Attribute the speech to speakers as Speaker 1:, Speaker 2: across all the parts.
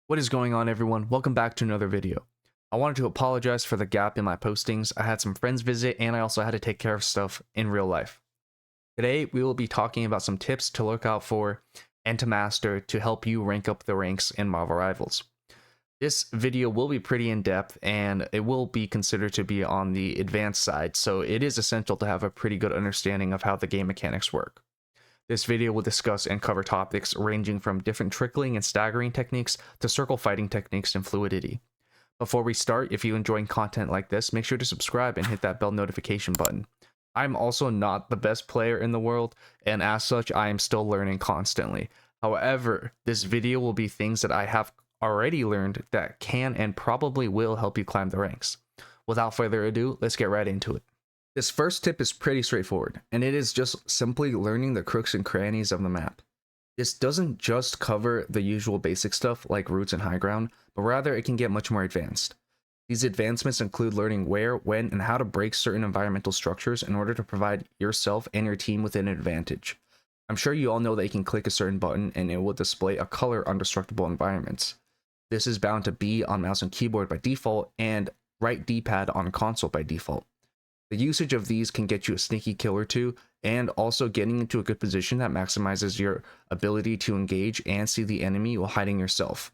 Speaker 1: What is going on, everyone? Welcome back to another video. I wanted to apologize for the gap in my postings. I had some friends visit and I also had to take care of stuff in real life. Today, we will be talking about some tips to look out for and to master to help you rank up the ranks in Marvel Rivals. This video will be pretty in-depth and it will be considered to be on the advanced side, so it is essential to have a pretty good understanding of how the game mechanics work. This video will discuss and cover topics ranging from different trickling and staggering techniques to circle fighting techniques and fluidity. Before we start, if you're enjoying content like this, make sure to subscribe and hit that bell notification button. I'm also not the best player in the world, and as such, I am still learning constantly. However, this video will be things that I have already learned that can and probably will help you climb the ranks. Without further ado, let's get right into it. This first tip is pretty straightforward, and it is just simply learning the crooks and crannies of the map. This doesn't just cover the usual basic stuff like routes and high ground, but rather it can get much more advanced. These advancements include learning where, when, and how to break certain environmental structures in order to provide yourself and your team with an advantage. I'm sure you all know that you can click a certain button and it will display a color on destructible environments. This is bound to be on mouse and keyboard by default and right D-pad on console by default. The usage of these can get you a sneaky kill or two, and also getting into a good position that maximizes your ability to engage and see the enemy while hiding yourself.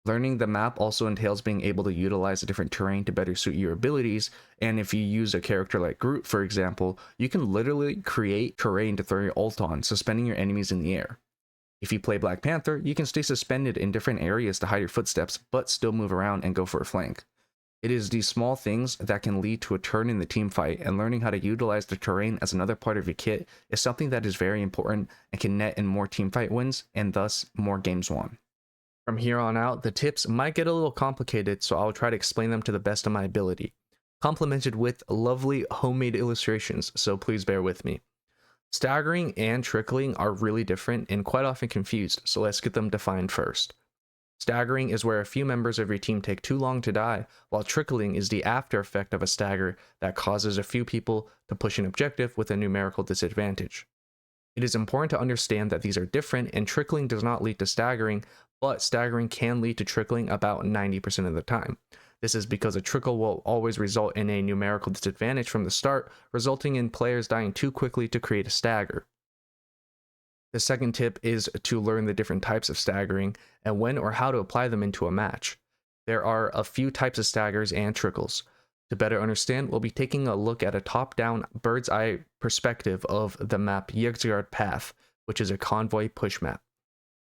Speaker 1: Learning the map also entails being able to utilize a different terrain to better suit your abilities, and if you use a character like Groot, for example, you can literally create terrain to throw your ult on, suspending your enemies in the air. If you play Black Panther, you can stay suspended in different areas to hide your footsteps, but still move around and go for a flank. It is these small things that can lead to a turn in the team fight, and learning how to utilize the terrain as another part of your kit is something that is very important and can net in more team fight wins and thus more games won. From here on out, the tips might get a little complicated, so I'll try to explain them to the best of my ability, complemented with lovely homemade illustrations, so please bear with me. Staggering and trickling are really different and quite often confused, so let's get them defined first. Staggering is where a few members of your team take too long to die, while trickling is the after effect of a stagger that causes a few people to push an objective with a numerical disadvantage. It is important to understand that these are different, and trickling does not lead to staggering, but staggering can lead to trickling about 90% of the time. This is because a trickle will always result in a numerical disadvantage from the start, resulting in players dying too quickly to create a stagger. The second tip is to learn the different types of staggering and when or how to apply them into a match. There are a few types of staggers and trickles. To better understand, we'll be taking a look at a top-down bird's eye perspective of the map Yggdrasil Path, which is a convoy push map.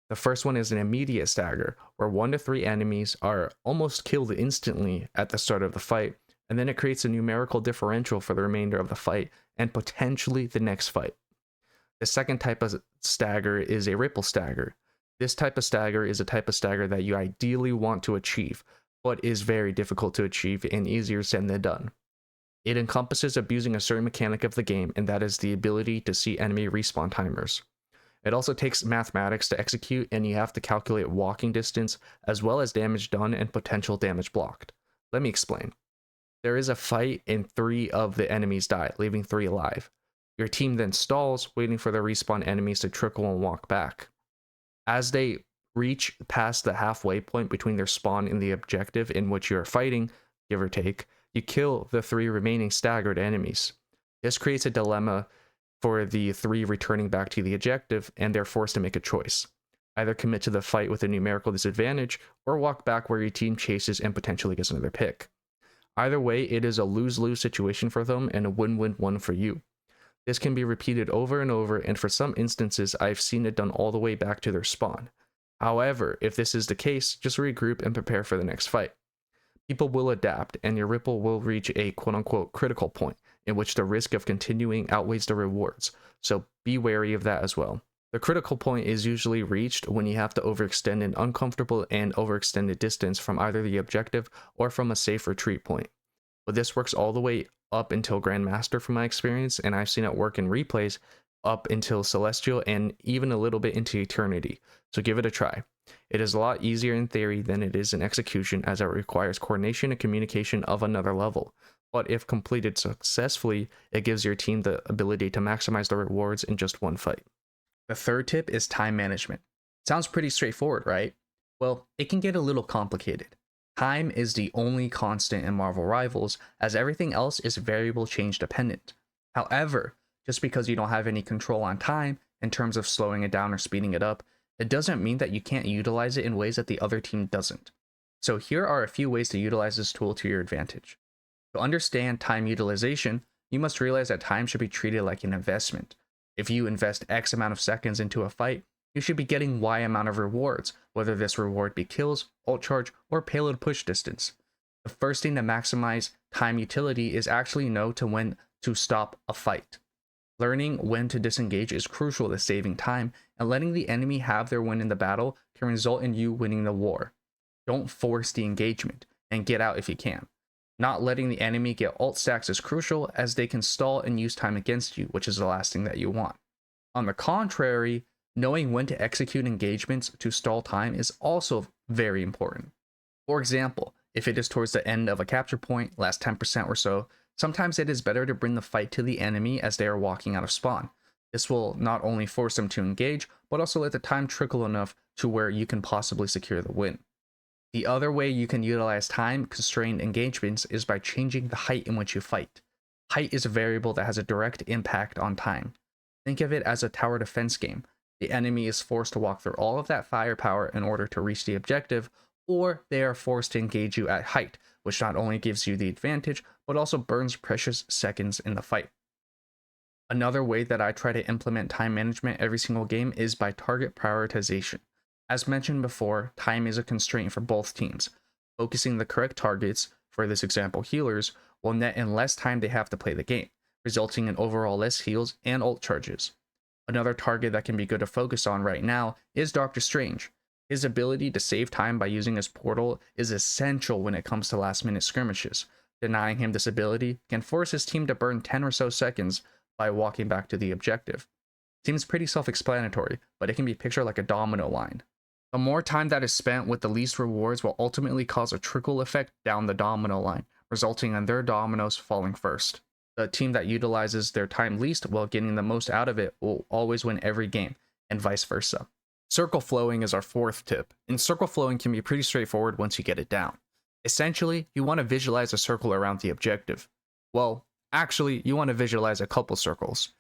Speaker 1: The first one is an immediate stagger, where 1 to 3 enemies are almost killed instantly at the start of the fight, and then it creates a numerical differential for the remainder of the fight and potentially the next fight. The second type of stagger is a ripple stagger. This type of stagger is a type of stagger that you ideally want to achieve, but is very difficult to achieve and easier said than done. It encompasses abusing a certain mechanic of the game, and that is the ability to see enemy respawn timers. It also takes mathematics to execute, and you have to calculate walking distance as well as damage done and potential damage blocked. Let me explain. There is a fight and 3 of the enemies die, leaving 3 alive. Your team then stalls, waiting for the respawn enemies to trickle and walk back. As they reach past the halfway point between their spawn and the objective in which you are fighting, give or take, you kill the 3 remaining staggered enemies. This creates a dilemma for the 3 returning back to the objective, and they're forced to make a choice. Either commit to the fight with a numerical disadvantage, or walk back where your team chases and potentially gets another pick. Either way, it is a lose-lose situation for them and a win-win-1 for you. This can be repeated over and over, and for some instances, I've seen it done all the way back to their spawn. However, if this is the case, just regroup and prepare for the next fight. People will adapt, and your ripple will reach a quote-unquote critical point, in which the risk of continuing outweighs the rewards, so be wary of that as well. The critical point is usually reached when you have to overextend an uncomfortable and overextended distance from either the objective or from a safe retreat point. But this works all the way up until Grandmaster from my experience, and I've seen it work in replays up until Celestial and even a little bit into Eternity, so give it a try. It is a lot easier in theory than it is in execution, as it requires coordination and communication of another level, but if completed successfully, it gives your team the ability to maximize the rewards in just one fight. The third tip is time management. Sounds pretty straightforward, right? Well, it can get a little complicated. Time is the only constant in Marvel Rivals, as everything else is variable change dependent. However, just because you don't have any control on time in terms of slowing it down or speeding it up, it doesn't mean that you can't utilize it in ways that the other team doesn't. So here are a few ways to utilize this tool to your advantage. To understand time utilization, you must realize that time should be treated like an investment. If you invest X amount of seconds into a fight, you should be getting Y amount of rewards, whether this reward be kills, ult charge, or payload push distance. The first thing to maximize time utility is actually know to when to stop a fight. Learning when to disengage is crucial to saving time, and letting the enemy have their win in the battle can result in you winning the war. Don't force the engagement, and get out if you can. Not letting the enemy get ult stacks is crucial, as they can stall and use time against you, which is the last thing that you want. On the contrary, knowing when to execute engagements to stall time is also very important. For example, if it is towards the end of a capture point, last 10% or so, sometimes it is better to bring the fight to the enemy as they are walking out of spawn. This will not only force them to engage, but also let the time trickle enough to where you can possibly secure the win. The other way you can utilize time-constrained engagements is by changing the height in which you fight. Height is a variable that has a direct impact on time. Think of it as a tower defense game. The enemy is forced to walk through all of that firepower in order to reach the objective, or they are forced to engage you at height, which not only gives you the advantage, but also burns precious seconds in the fight. Another way that I try to implement time management every single game is by target prioritization. As mentioned before, time is a constraint for both teams. Focusing the correct targets, for this example healers, will net in less time they have to play the game, resulting in overall less heals and ult charges. Another target that can be good to focus on right now is Doctor Strange. His ability to save time by using his portal is essential when it comes to last minute skirmishes. Denying him this ability can force his team to burn 10 or so seconds by walking back to the objective. Seems pretty self-explanatory, but it can be pictured like a domino line. The more time that is spent with the least rewards will ultimately cause a trickle effect down the domino line, resulting in their dominoes falling first. The team that utilizes their time least while getting the most out of it will always win every game, and vice versa. Circle flowing is our fourth tip, and circle flowing can be pretty straightforward once you get it down. Essentially, you want to visualize a circle around the objective. Well, actually, you want to visualize a couple circles.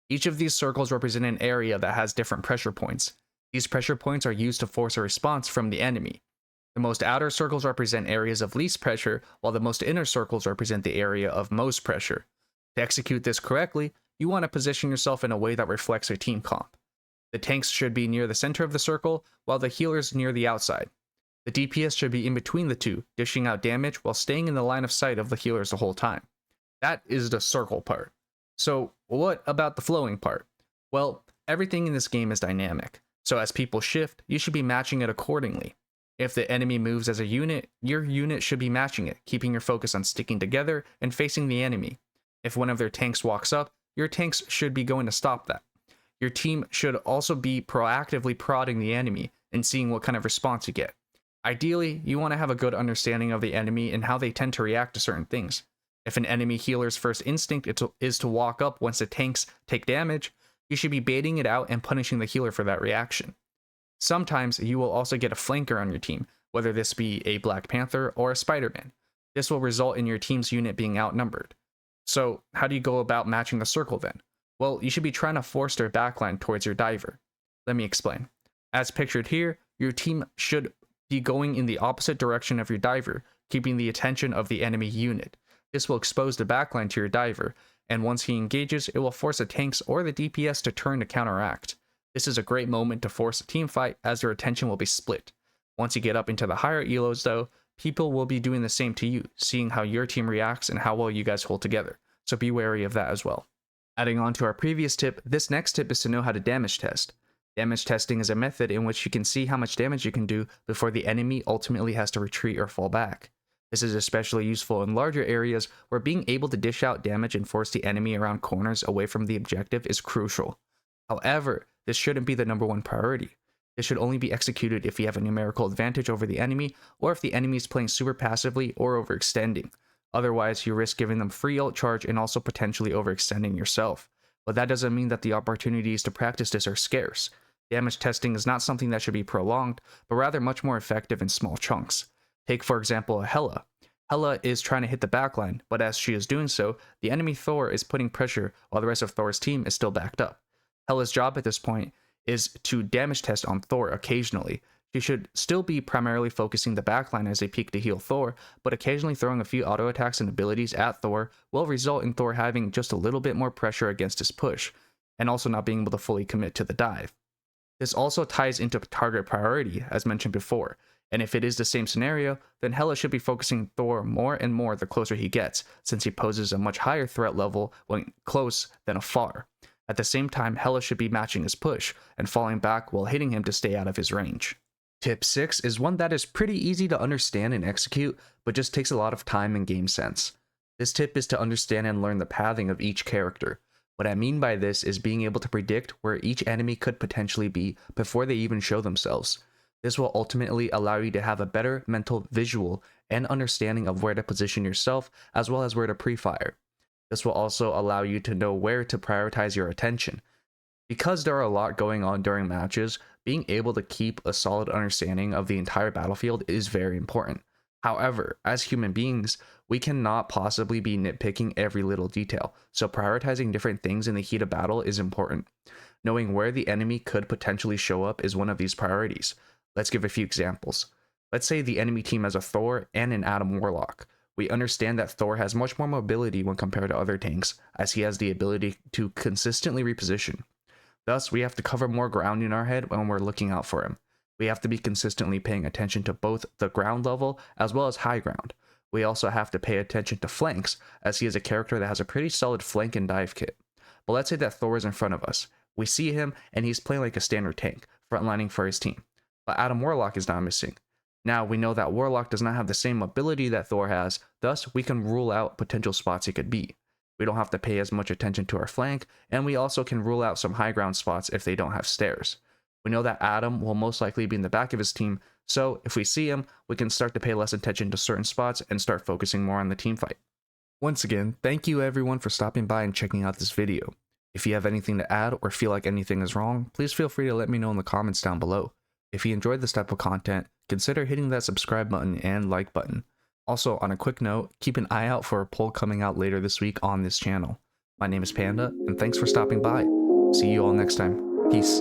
Speaker 1: Each of these circles represent an area that has different pressure points. These pressure points are used to force a response from the enemy. The most outer circles represent areas of least pressure, while the most inner circles represent the area of most pressure. To execute this correctly, you want to position yourself in a way that reflects your team comp. The tanks should be near the center of the circle, while the healers near the outside. The DPS should be in between the two, dishing out damage while staying in the line of sight of the healers the whole time. That is the circle part. So what about the flowing part? Well, everything in this game is dynamic, so as people shift, you should be matching it accordingly. If the enemy moves as a unit, your unit should be matching it, keeping your focus on sticking together and facing the enemy. If one of their tanks walks up, your tanks should be going to stop that. Your team should also be proactively prodding the enemy and seeing what kind of response you get. Ideally, you want to have a good understanding of the enemy and how they tend to react to certain things. If an enemy healer's first instinct is to walk up once the tanks take damage, you should be baiting it out and punishing the healer for that reaction. Sometimes you will also get a flanker on your team, whether this be a Black Panther or a Spider-Man. This will result in your team's unit being outnumbered. So how do you go about matching the circle then? Well, you should be trying to force their backline towards your diver. Let me explain. As pictured here, your team should be going in the opposite direction of your diver, keeping the attention of the enemy unit. This will expose the backline to your diver, and once he engages, it will force the tanks or the DPS to turn to counteract. This is a great moment to force a team fight, as their attention will be split. Once you get up into the higher elos though, people will be doing the same to you, seeing how your team reacts and how well you guys hold together, so be wary of that as well. Adding on to our previous tip, this next tip is to know how to damage test. Damage testing is a method in which you can see how much damage you can do before the enemy ultimately has to retreat or fall back. This is especially useful in larger areas where being able to dish out damage and force the enemy around corners away from the objective is crucial. However, this shouldn't be the number one priority. This should only be executed if you have a numerical advantage over the enemy, or if the enemy is playing super passively or overextending. Otherwise, you risk giving them free ult charge and also potentially overextending yourself. But that doesn't mean that the opportunities to practice this are scarce. Damage testing is not something that should be prolonged, but rather much more effective in small chunks. Take, for example, Hela. Hela is trying to hit the backline, but as she is doing so, the enemy Thor is putting pressure while the rest of Thor's team is still backed up. Hela's job at this point is to damage test on Thor occasionally. She should still be primarily focusing the backline as a peek to heal Thor, but occasionally throwing a few auto attacks and abilities at Thor will result in Thor having just a little bit more pressure against his push, and also not being able to fully commit to the dive. This also ties into target priority, as mentioned before, and if it is the same scenario, then Hela should be focusing Thor more and more the closer he gets, since he poses a much higher threat level when close than afar. At the same time, Hela should be matching his push, and falling back while hitting him to stay out of his range. Tip 6 is one that is pretty easy to understand and execute, but just takes a lot of time and game sense. This tip is to understand and learn the pathing of each character. What I mean by this is being able to predict where each enemy could potentially be before they even show themselves. This will ultimately allow you to have a better mental visual and understanding of where to position yourself as well as where to pre-fire. This will also allow you to know where to prioritize your attention. Because there are a lot going on during matches, being able to keep a solid understanding of the entire battlefield is very important. However, as human beings, we cannot possibly be nitpicking every little detail, so prioritizing different things in the heat of battle is important. Knowing where the enemy could potentially show up is one of these priorities. Let's give a few examples. Let's say the enemy team has a Thor and an Adam Warlock. We understand that Thor has much more mobility when compared to other tanks, as he has the ability to consistently reposition. Thus, we have to cover more ground in our head when we're looking out for him. We have to be consistently paying attention to both the ground level as well as high ground. We also have to pay attention to flanks, as he is a character that has a pretty solid flank and dive kit. But let's say that Thor is in front of us. We see him, and he's playing like a standard tank, frontlining for his team. But Adam Warlock is not missing. Now, we know that Warlock does not have the same mobility that Thor has, thus we can rule out potential spots he could be. We don't have to pay as much attention to our flank, and we also can rule out some high ground spots if they don't have stairs. We know that Adam will most likely be in the back of his team, so if we see him, we can start to pay less attention to certain spots and start focusing more on the team fight. Once again, thank you everyone for stopping by and checking out this video. If you have anything to add or feel like anything is wrong, please feel free to let me know in the comments down below. If you enjoyed this type of content, consider hitting that subscribe button and like button. Also, on a quick note, keep an eye out for a poll coming out later this week on this channel. My name is Panda, and thanks for stopping by. See you all next time. Peace.